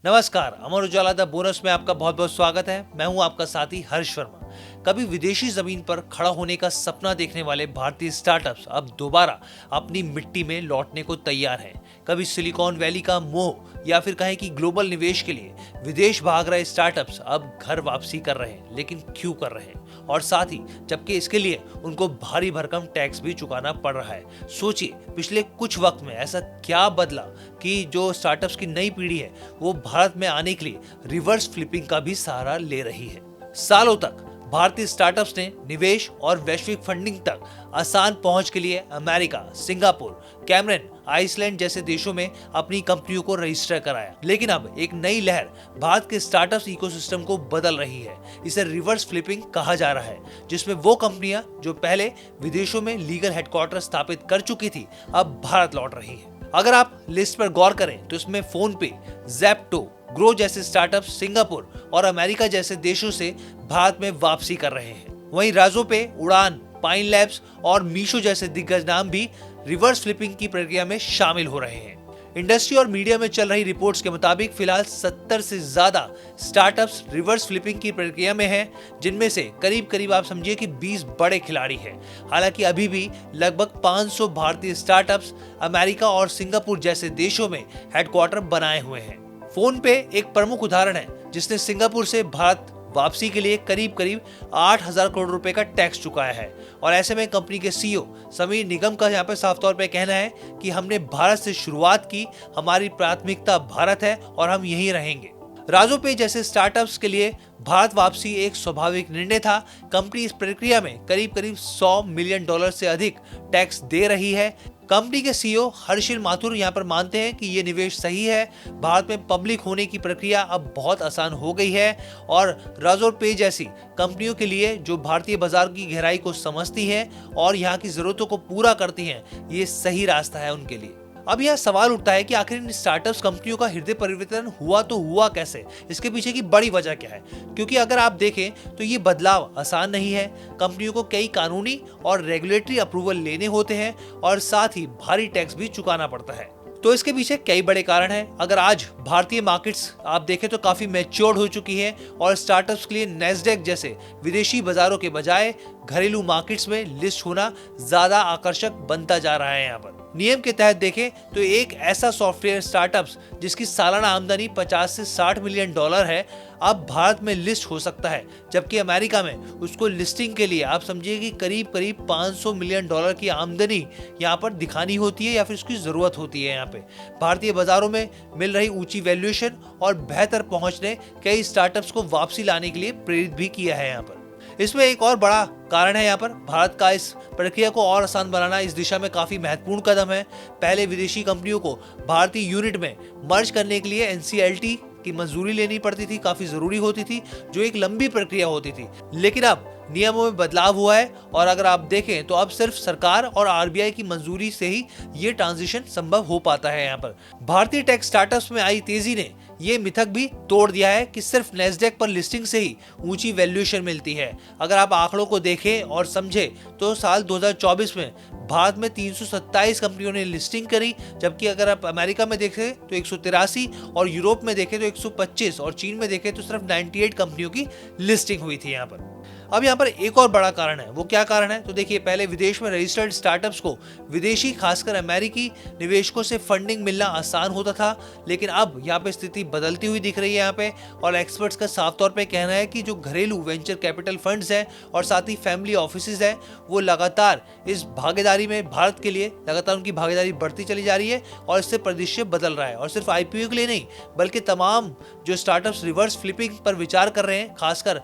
नमस्कार, Amar Ujala the bonus में आपका बहुत बहुत स्वागत है। मैं हूं आपका साथी हर्ष वर्मा। कभी विदेशी जमीन पर खड़ा होने का सपना देखने वाले भारतीय स्टार्टअप्स अब दोबारा अपनी मिट्टी में लौटने को तैयार हैं। कभी सिलिकॉन वैली का मोह या फिर कहें कि ग्लोबल निवेश के लिए विदेश भाग रहे स्टार्टअप्स अब घर वापसी कर रहे हैं, लेकिन क्यों कर रहे हैं? और साथ ही जबकि इसके लिए उनको भारी भरकम टैक्स भी चुकाना पड़ रहा है। सोचिए, पिछले कुछ वक्त में ऐसा क्या बदला कि जो स्टार्टअप्स की नई पीढ़ी है वो भारत में आने के लिए रिवर्स फ्लिपिंग का भी सहारा ले रही है। सालों तक भारतीय स्टार्टअप्स ने निवेश और वैश्विक फंडिंग तक आसान पहुंच के लिए अमेरिका, सिंगापुर, कैमरून, आइसलैंड जैसे देशों में अपनी कंपनियों को रजिस्टर कराया। लेकिन अब एक नई लहर भारत के स्टार्टअप्स इकोसिस्टम को बदल रही है। इसे रिवर्स फ्लिपिंग कहा जा रहा है, जिसमें वो कंपनियां जो पहले विदेशों में लीगल हेडक्वार्टर स्थापित कर चुकी थी अब भारत लौट रही है। अगर आप लिस्ट पर गौर करें तो इसमें फोन पे, ज़ेप्टो, ग्रो जैसे स्टार्टअप सिंगापुर और अमेरिका जैसे देशों से भारत में वापसी कर रहे हैं। वहीं राज़ोपे, उड़ान, पाइन लैब्स और मीशो जैसे दिग्गज नाम भी रिवर्स फ्लिपिंग की प्रक्रिया में शामिल हो रहे हैं। इंडस्ट्री और मीडिया में चल रही रिपोर्ट्स के मुताबिक फिलहाल 70 से ज्यादा स्टार्टअप्स रिवर्स फ्लिपिंग की प्रक्रिया में हैं, जिनमें से करीब करीब आप समझिए कि 20 बड़े खिलाड़ी हैं। हालांकि अभी भी लगभग 500 भारतीय स्टार्टअप्स अमेरिका और सिंगापुर जैसे देशों में हेडक्वार्टर बनाए हुए हैं। फोन पे एक प्रमुख उदाहरण है, जिसने सिंगापुर से भारत वापसी के लिए करीब करीब 8,000 करोड़ रुपए का टैक्स चुकाया है। और ऐसे में कंपनी के सीईओ समीर निगम का यहाँ पे साफ तौर पे कहना है कि हमने भारत से शुरुआत की, हमारी प्राथमिकता भारत है और हम यहीं रहेंगे। राज़ोपे जैसे स्टार्टअप्स के लिए भारत वापसी एक स्वाभाविक निर्णय था। कंपनी इस प्रक्रिया में करीब करीब $100 मिलियन से अधिक टैक्स दे रही है। कंपनी के सीईओ हर्षिल माथुर यहाँ पर मानते हैं कि ये निवेश सही है। भारत में पब्लिक होने की प्रक्रिया अब बहुत आसान हो गई है और राज़ोपे जैसी कंपनियों के लिए जो भारतीय बाजार की गहराई को समझती हैं और यहाँ की जरूरतों को पूरा करती हैं, ये सही रास्ता है उनके लिए। अब यह सवाल उठता है कि आखिर इन स्टार्टअप्स कंपनियों का हृदय परिवर्तन हुआ तो हुआ कैसे? इसके पीछे की बड़ी वजह क्या है? क्योंकि अगर आप देखें तो ये बदलाव आसान नहीं है। कंपनियों को कई कानूनी और रेगुलेटरी अप्रूवल लेने होते हैं और साथ ही भारी टैक्स भी चुकाना पड़ता है। तो इसके पीछे कई बड़े कारण हैं। अगर आज भारतीय मार्केट्स आप देखें तो काफी मैच्योर्ड हो चुकी है और स्टार्टअप्स के लिए नैस्डैक जैसे विदेशी बाजारों के बजाय घरेलू मार्केट्स में लिस्ट होना ज्यादा आकर्षक बनता जा रहा है। यहाँ पर नियम के तहत देखें तो एक ऐसा सॉफ्टवेयर स्टार्टअप्स जिसकी सालाना आमदनी 50 से 60 मिलियन डॉलर है, अब भारत में लिस्ट हो सकता है, जबकि अमेरिका में उसको लिस्टिंग के लिए आप समझिए कि करीब करीब 500 मिलियन डॉलर की आमदनी यहाँ पर दिखानी होती है या फिर उसकी जरूरत होती है। यहाँ पे भारतीय बाजारों में मिल रही ऊंची वैल्यूएशन और बेहतर पहुंच ने कई स्टार्टअप्स को वापसी लाने के लिए प्रेरित भी किया है। यहाँ पर इसमें एक और बड़ा कारण है, यहाँ पर भारत का इस प्रक्रिया को और आसान बनाना इस दिशा में काफी महत्वपूर्ण कदम है। पहले विदेशी कंपनियों को भारतीय यूनिट में मर्ज करने के लिए एनसीएलटी की मंजूरी लेनी पड़ती थी, काफी जरूरी होती थी, जो एक लंबी प्रक्रिया होती थी। लेकिन अब नियमों में बदलाव हुआ है और अगर आप देखें तो अब सिर्फ सरकार और आरबीआई की मंजूरी से ही ये ट्रांजिशन संभव हो पाता है। यहाँ पर भारतीय टेक स्टार्टअप्स में आई तेजी ने ये मिथक भी तोड़ दिया है कि सिर्फ नैस्डैक पर लिस्टिंग से ही ऊंची वैल्यूएशन मिलती है। अगर आप आंकड़ों को देखें और समझें तो साल 2024 में भारत में 327 कंपनियों ने लिस्टिंग करी, जबकि अगर आप अमेरिका में देखें तो 183 और यूरोप में देखें तो 125 और चीन में देखें तो सिर्फ 98 कंपनियों की लिस्टिंग हुई थी। यहाँ पर अब यहाँ पर एक और बड़ा कारण है। वो क्या कारण है? तो देखिए, पहले विदेश में रजिस्टर्ड स्टार्टअप्स को विदेशी खासकर अमेरिकी निवेशकों से फंडिंग मिलना आसान होता था, लेकिन अब यहाँ पे स्थिति बदलती हुई दिख रही है यहाँ पे। और एक्सपर्ट्स का साफ तौर पे कहना है कि जो घरेलू वेंचर कैपिटल फंड्स हैं और साथ ही फैमिली ऑफिसेज हैं, वो लगातार इस भागीदारी में भारत के लिए लगातार उनकी भागीदारी बढ़ती चली जा रही है और इससे परिदृश्य बदल रहा है। और सिर्फ आईपीओ के लिए नहीं, बल्कि तमाम जो स्टार्टअप्स रिवर्स फ्लिपिंग पर विचार कर रहे हैं, खासकर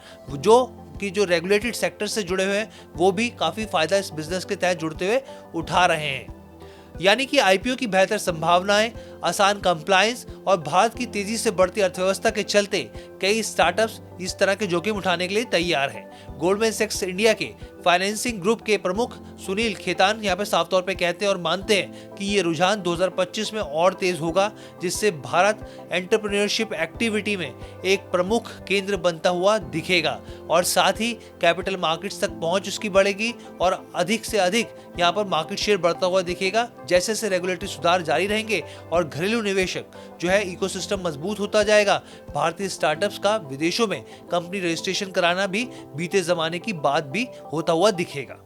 जो रेगुलेटेड सेक्टर से जुड़े हुए हैं, वो भी काफी फायदा इस बिजनेस के तहत जुड़ते हुए उठा रहे हैं। यानी कि आईपीओ की बेहतर संभावनाएं, आसान कंप्लायंस और भारत की तेजी से बढ़ती अर्थव्यवस्था के चलते कई स्टार्टअप्स इस तरह के जोखिम उठाने के लिए तैयार हैं। गोल्डमैन सैक्स इंडिया के फाइनेंसिंग ग्रुप के प्रमुख सुनील खेतान यहाँ पे साफ तौर पे कहते हैं और मानते हैं कि ये रुझान 2025 में और तेज होगा, जिससे भारत एंटरप्रेन्योरशिप एक्टिविटी में एक प्रमुख केंद्र बनता हुआ दिखेगा और साथ ही कैपिटल मार्केट्स तक पहुंच उसकी बढ़ेगी और अधिक से अधिक यहाँ पर मार्केट शेयर बढ़ता हुआ दिखेगा। जैसे जैसे रेगुलेटरी सुधार जारी रहेंगे और घरेलू निवेशक जो है इकोसिस्टम मजबूत होता जाएगा। भारतीय स्टार्टअप्स का विदेशों में कंपनी रजिस्ट्रेशन कराना भी बीते जमाने की बात भी होता हुआ दिखेगा।